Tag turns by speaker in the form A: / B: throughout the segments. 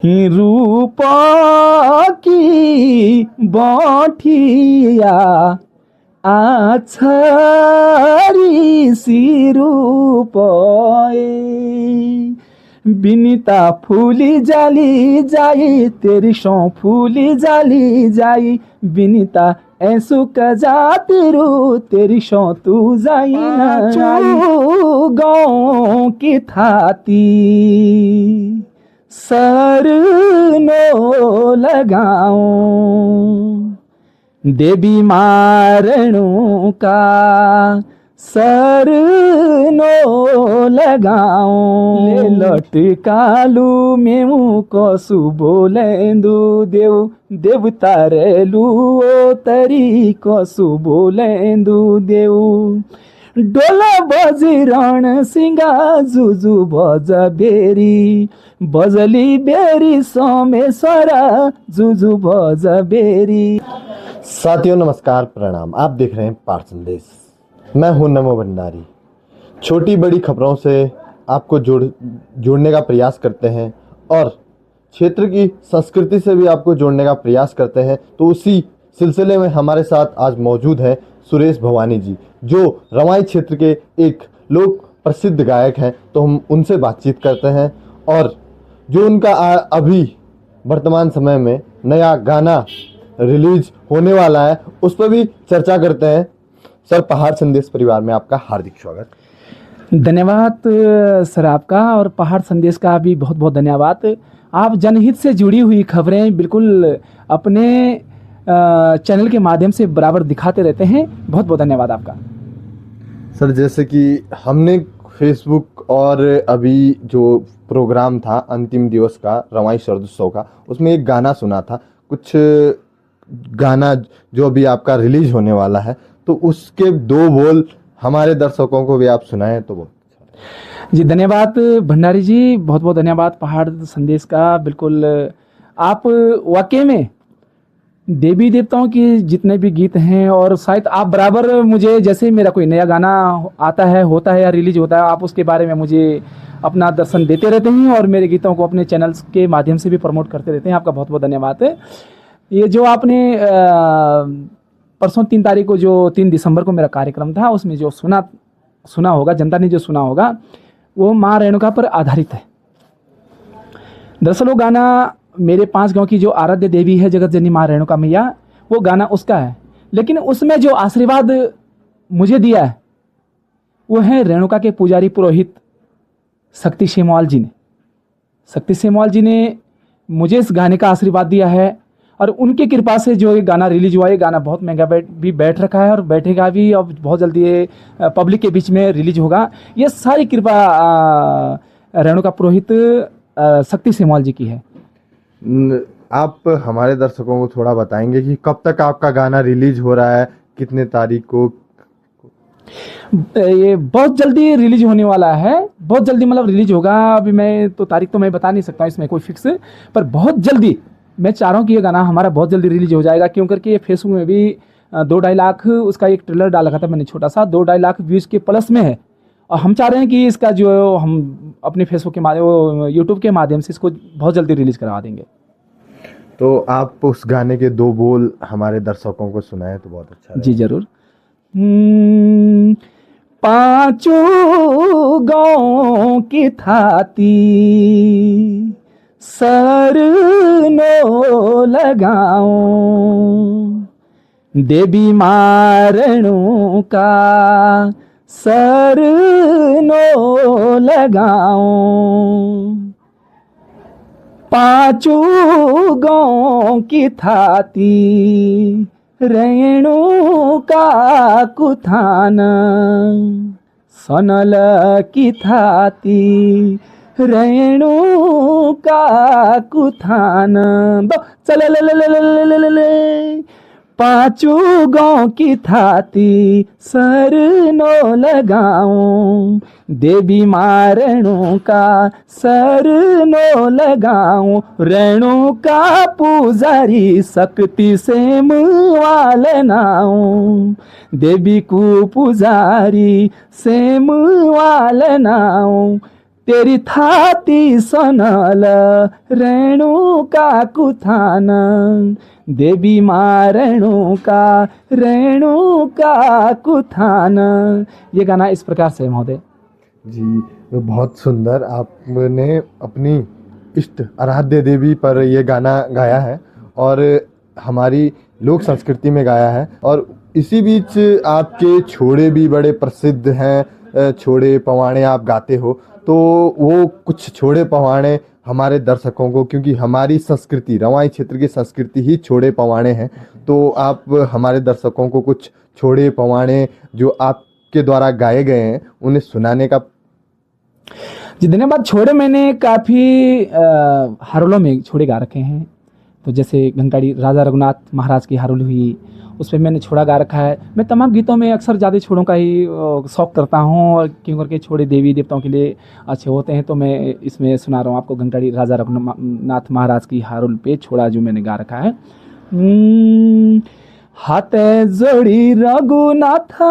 A: ही रूप की बाठिया आछरी सी रूप बिनिता फूली जाली जाई तेरी सौ फूली जाली जाई बिनिता ऐसु कजा तेरी सौ तू जाई गाँव की थाती सर नो लगाऊं देवी मारणों का सर नो लगाऊं ले लटकालू मेमू कसु बोलेंदु देव देवता रेलू ओ तरी कसु बोलेंदु देव डोला बजरण सिंगा जुजु बज बेरी बजली बेरी सोमेश्वरा जुजु बज बेरी।
B: साथियों नमस्कार प्रणाम, आप देख रहे हैं पाठ संदेश। मैं हूं नमो भंडारी। छोटी बड़ी खबरों से आपको जोड़ने का प्रयास करते हैं और क्षेत्र की संस्कृति से भी आपको जोड़ने का प्रयास करते हैं। तो उसी सिलसिले में हमारे साथ आज मौजूद है सुरेश भवानी जी, जो रवाई क्षेत्र के एक लोक प्रसिद्ध गायक हैं। तो हम उनसे बातचीत करते हैं और जो उनका अभी वर्तमान समय में नया गाना रिलीज होने वाला है उस पर भी चर्चा करते हैं। सर, पहाड़ संदेश परिवार में आपका हार्दिक स्वागत।
A: धन्यवाद सर आपका, और पहाड़ संदेश का भी बहुत बहुत धन्यवाद। आप जनहित से जुड़ी हुई खबरें बिल्कुल अपने चैनल के माध्यम से बराबर दिखाते रहते हैं। बहुत बहुत धन्यवाद आपका।
B: सर, जैसे कि हमने फेसबुक और अभी जो प्रोग्राम था अंतिम दिवस का रवाई शरदोत्सव का, उसमें एक गाना सुना था, कुछ गाना जो अभी आपका रिलीज होने वाला है, तो उसके दो बोल हमारे दर्शकों को भी आप सुनाएं तो बहुत अच्छा।
A: जी धन्यवाद भंडारी जी, बहुत बहुत धन्यवाद पहाड़ संदेश का। बिल्कुल आप वाकई में देवी देवताओं के जितने भी गीत हैं, और शायद आप बराबर मुझे जैसे मेरा कोई नया गाना आता है, होता है या रिलीज होता है, आप उसके बारे में मुझे अपना दर्शन देते रहते हैं और मेरे गीतों को अपने चैनल्स के माध्यम से भी प्रमोट करते रहते हैं। आपका बहुत बहुत धन्यवाद है। ये जो आपने परसों 3 तारीख को, जो 3 दिसंबर को मेरा कार्यक्रम था, उसमें जो सुना होगा, जनता ने जो सुना होगा, वो माँ रेणुका पर आधारित है। दरअसल वो गाना मेरे 5 गांव की जो आराध्य देवी है जगत जननी माँ रेणुका मैया, वो गाना उसका है। लेकिन उसमें जो आशीर्वाद मुझे दिया है वो है रेणुका के पुजारी पुरोहित शक्ति सेमवाल जी ने। शक्ति सेमवाल जी ने मुझे इस गाने का आशीर्वाद दिया है, और उनकी कृपा से जो ये गाना रिलीज हुआ, ये गाना बहुत महंगा भी बैठ रखा है और बैठेगा भी, अब बहुत जल्दी ये पब्लिक के बीच में रिलीज होगा। ये सारी कृपा रेणुका पुरोहित शक्ति सेमवाल जी की है।
B: आप हमारे दर्शकों को थोड़ा बताएंगे कि कब तक आपका गाना रिलीज हो रहा है, कितने तारीख को?
A: ये बहुत जल्दी रिलीज होने वाला है, बहुत जल्दी मतलब रिलीज होगा। अभी मैं तो तारीख तो मैं बता नहीं सकता, इसमें कोई फिक्स, पर बहुत जल्दी मैं चाह रहा हूँ कि ये गाना हमारा बहुत जल्दी रिलीज हो जाएगा। क्यों करके ये फेसबुक में भी 2-2.5 लाख उसका एक ट्रेलर डाल रखा था मैंने, छोटा सा 2-2.5 लाख व्यूज़ के प्लस में है। और हम चाह रहे हैं कि इसका जो हम अपने फेसबुक के माध्यम, यूट्यूब के माध्यम से इसको बहुत जल्दी रिलीज करवा देंगे।
B: तो आप उस गाने के 2 बोल हमारे दर्शकों को सुनाएं तो बहुत अच्छा
A: जी जरूर। 5 गाँव की थाती सर नो लगाऊं देवी मारणों का सर नो लगाऊं 5 गाँव की थाती रेणु का कुथान सनल की थाती रेणु का कुथान चल ले 5 गाँव की थाती सर नो लगाऊं देवी माँ रेणु का सर नो लगाऊं रेणु का पुजारी शक्ति से मुआल नाऊं देवी को पुजारी से मुआल नाऊं तेरी थाती सनल रेणुका कुथान, देवी माँ रेणुका कुथान। ये गाना इस प्रकार से है महोदय।
B: जी, बहुत सुंदर। आपने अपनी इष्ट आराध्य देवी पर ये गाना गाया है और हमारी लोक संस्कृति में गाया है। और इसी बीच आपके छोड़े भी बड़े प्रसिद्ध हैं। छोड़े पवाड़े आप गाते हो, तो वो कुछ छोड़े पवाड़े हमारे दर्शकों को, क्योंकि हमारी संस्कृति, रवाई क्षेत्र की संस्कृति ही छोड़े पवाड़े हैं, तो आप हमारे दर्शकों को कुछ छोड़े पवाड़े जो आपके द्वारा गाए गए हैं उन्हें सुनाने का।
A: जी धन्यवाद। छोड़े मैंने काफ़ी हारोलों में छोड़े गा रखे हैं। तो जैसे गंगाड़ी राजा रघुनाथ महाराज की हारोल हुई, उस पर मैंने छोड़ा गा रखा है। मैं तमाम गीतों में अक्सर ज़्यादा छोड़ों का ही शौक़ करता हूँ, और क्यों करके छोड़े देवी देवताओं के लिए अच्छे होते हैं। तो मैं इसमें सुना रहा हूँ आपको गंगाड़ी राजा रघुनाथ महाराज की हारोल पे छोड़ा जो मैंने गा रखा है। हाथे जोड़ी रघुनाथ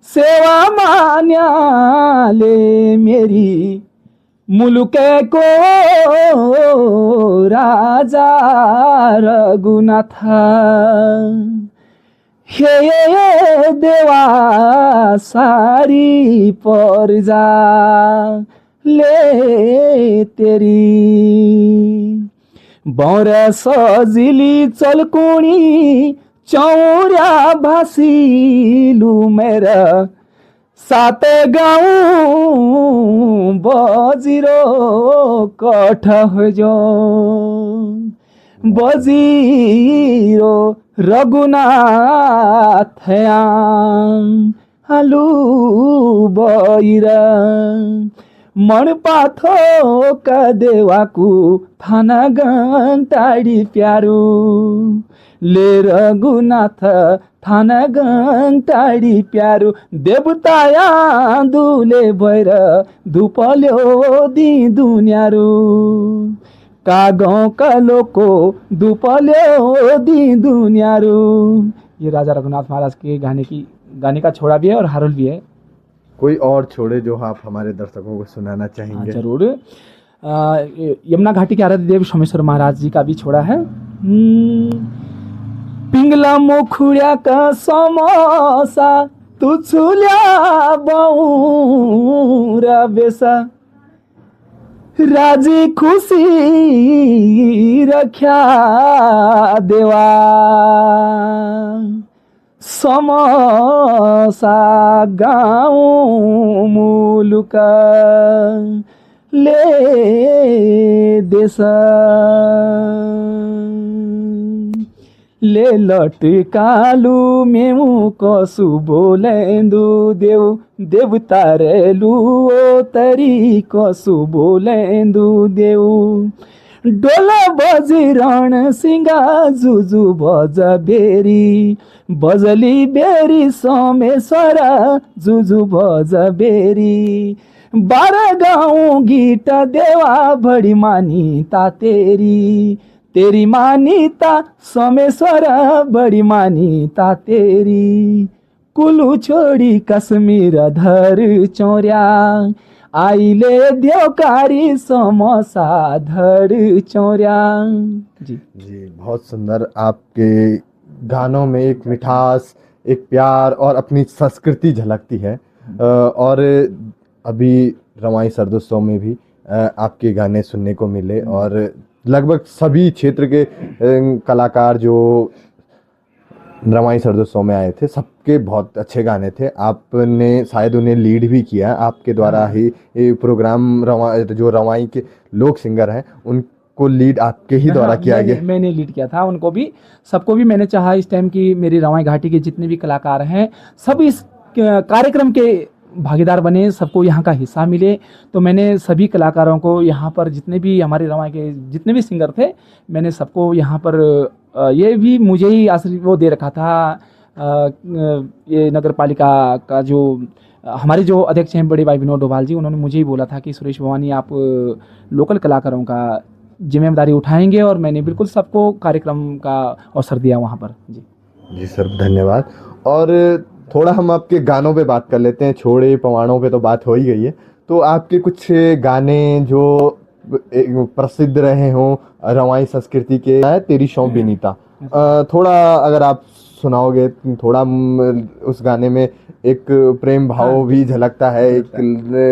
A: सेवा मान्याले मेरी, मुलुके को राजा रघुनाथ। हे देवा सारी परजा ले तेरी, बौर सजिली चलकुणी चौर्या भासिलु मेरा, सात गाँव बजिरो कठ जो, बजिरो रघुनाथ हालू बैरा, मन पाथो का देवाकू थाना गंटाड़ी प्यारू, ले रघुनाथ थाना गंटाड़ी प्यारू, देवताया दुले भैर धुपल्यो दी दुनियारू, का गाँव का लोको धुपल्यो दी दुनियारू। ये राजा रघुनाथ महाराज के गाने का छोड़ा भी है और हारोल भी है।
B: कोई और छोड़े जो आप हमारे दर्शकों को सुनाना चाहेंगे?
A: जरूर। यमुना घाटी के आराध्य देव सोमेश्वर महाराज जी का भी छोड़ा है। पिंगला मुखुड़िया का समोसा तू छुलिया बऊरा बेसा, राजी खुशी रख्या देवा, समोसा गाँव मुलुका ले देसा, ले लटकालु मेमु कसु बोलेंदु देव, देवतारेलु ओ तरी कसु बोलेंदु देव, डोला बजी रण सिंगा जुजु बज बेरी, बजली बेरी सोमेश्वर जुजु बज बेरी, 12 गाँव गीत देवा बड़ी मानीता तेरी, तेरी मानीता सोमेश्वर बड़ी मानीता तेरी, कुलू छोड़ी कश्मीर धर चौर्या, आइले देवकारी समोसा धर चौर्या। जी
B: बहुत सुंदर। आपके गानों में एक मिठास, एक प्यार और अपनी संस्कृति झलकती है। और अभी रवाई शरदोत्सव में भी आपके गाने सुनने को मिले, और लगभग सभी क्षेत्र के कलाकार जो रवाई शरदोत्सव में आए थे, सबके बहुत अच्छे गाने थे। आपने शायद उन्हें लीड भी किया। आपके द्वारा ही ये प्रोग्राम जो रवाई के लोक सिंगर हैं उनको लीड आपके ही द्वारा किया गया।
A: मैंने लीड किया था उनको भी, सबको भी मैंने चाहा इस टाइम की मेरी रवाई घाटी के जितने भी कलाकार हैं सब इस कार्यक्रम के भागीदार बने, सबको यहाँ का हिस्सा मिले। तो मैंने सभी कलाकारों को यहाँ पर जितने भी हमारे रवाई के जितने भी सिंगर थे, मैंने सबको यहाँ पर ये भी मुझे ही वो दे रखा था। ये नगर पालिका का जो हमारे जो अध्यक्ष हैं बड़े भाई विनोद डोभाल जी, उन्होंने मुझे ही बोला था कि सुरेश भवानी आप लोकल कलाकारों का जिम्मेदारी उठाएंगे, और मैंने बिल्कुल सबको कार्यक्रम का अवसर दिया वहाँ पर।
B: जी सर, धन्यवाद। और थोड़ा हम आपके गानों पे बात कर लेते हैं। छोड़े पवाड़ों पे तो बात हो ही गई है, तो तो आपके कुछ गाने जो प्रसिद्ध रहे हों रवाई संस्कृति के है तेरी शौं बेनीता, थोड़ा अगर आप सुनाओगे थोड़ा उस गाने में एक प्रेम भाव भी झलकता है, एक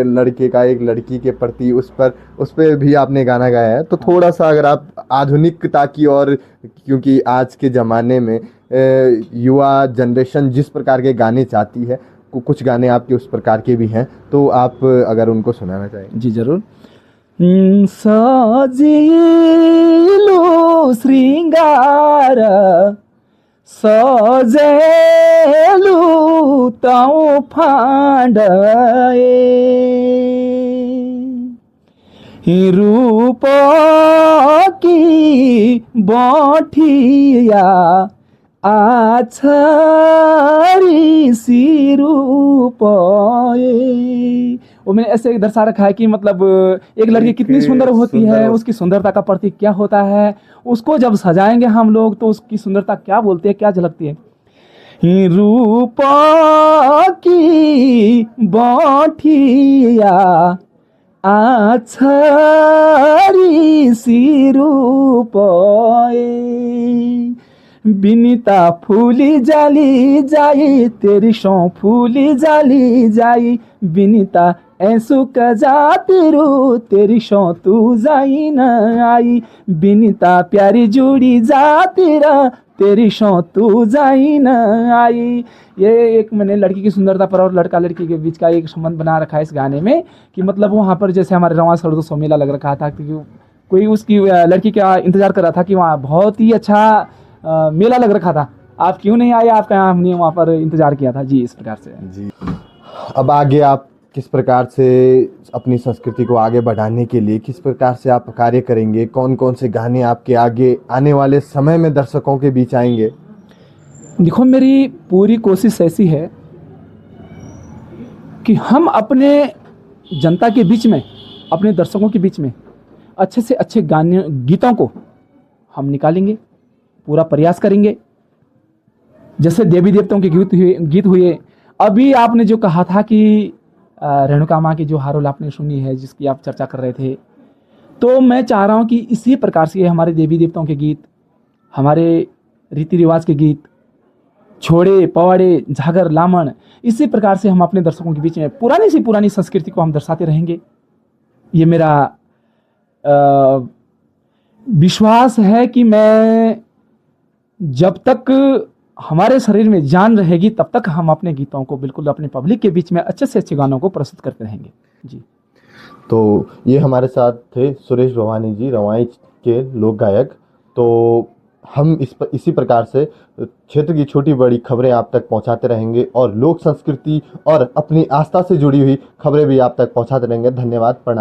B: लड़के का एक लड़की के प्रति, उस पर भी आपने गाना गाया है, तो थोड़ा सा अगर आप आधुनिकता की और, क्योंकि आज के ज़माने में युवा जनरेशन जिस प्रकार के गाने चाहती है, कुछ गाने आपके उस प्रकार के भी हैं, तो आप अगर उनको सुनाना चाहें।
A: जी जरूर। सजिलो श्रृंगार सजेलु ताऊ फांडए रूप की बाठिया आछरी सी रूपए। वो मैंने ऐसे दर्शा रखा है कि मतलब एक लड़की कितनी सुंदर होती है, उसकी सुंदरता का प्रतीक क्या होता है, उसको जब सजाएंगे हम लोग तो उसकी सुंदरता क्या बोलते हैं, क्या झलकती है। रूप की बाठिया आछरी सी रूपए बिनीता फूली जाली जाई तेरी शौं फूली जाली जाई बिनीता ऐसु का जातिरू तेरी शौं तू जाई न आई बिनीता प्यारी जुड़ी जातिरा तेरी शौं तू जाई न आई। ये एक मैंने लड़की की सुंदरता पर और लड़का लड़की के बीच का एक संबंध बना रखा है इस गाने में कि मतलब वहाँ पर जैसे हमारे रवां सरदोसो मेला लग रखा था क्योंकि कोई उसकी लड़की का इंतजार कर रहा था कि वहाँ बहुत ही अच्छा मेला लग रखा था, आप क्यों नहीं आए, आपका हमने वहाँ पर इंतजार किया था। जी इस प्रकार से।
B: जी अब आगे आप किस प्रकार से अपनी संस्कृति को आगे बढ़ाने के लिए किस प्रकार से आप कार्य करेंगे, कौन कौन से गाने आपके आगे आने वाले समय में दर्शकों के बीच आएंगे?
A: देखो मेरी पूरी कोशिश ऐसी है कि हम अपने जनता के बीच में अपने दर्शकों के बीच में अच्छे से अच्छे गाने गीतों को हम निकालेंगे, पूरा प्रयास करेंगे। जैसे देवी देवताओं के गीत हुए अभी आपने जो कहा था कि रेणुका माँ की जो हारोल आपने सुनी है जिसकी आप चर्चा कर रहे थे, तो मैं चाह रहा हूँ कि इसी प्रकार से हमारे देवी देवताओं के गीत, हमारे रीति रिवाज के गीत, छोड़े पवाड़े झागर लामण, इसी प्रकार से हम अपने दर्शकों के बीच में पुरानी से पुरानी संस्कृति को हम दर्शाते रहेंगे। ये मेरा विश्वास है कि मैं जब तक हमारे शरीर में जान रहेगी तब तक हम अपने गीतों को बिल्कुल अपने पब्लिक के बीच में अच्छे से अच्छे गानों को प्रस्तुत करते रहेंगे। जी
B: तो ये हमारे साथ थे सुरेश भवानी जी, रवाई के लोक गायक। तो हम इसी प्रकार से क्षेत्र की छोटी बड़ी खबरें आप तक पहुंचाते रहेंगे और लोक संस्कृति और अपनी आस्था से जुड़ी हुई खबरें भी आप तक पहुंचाते रहेंगे। धन्यवाद, प्रणाम।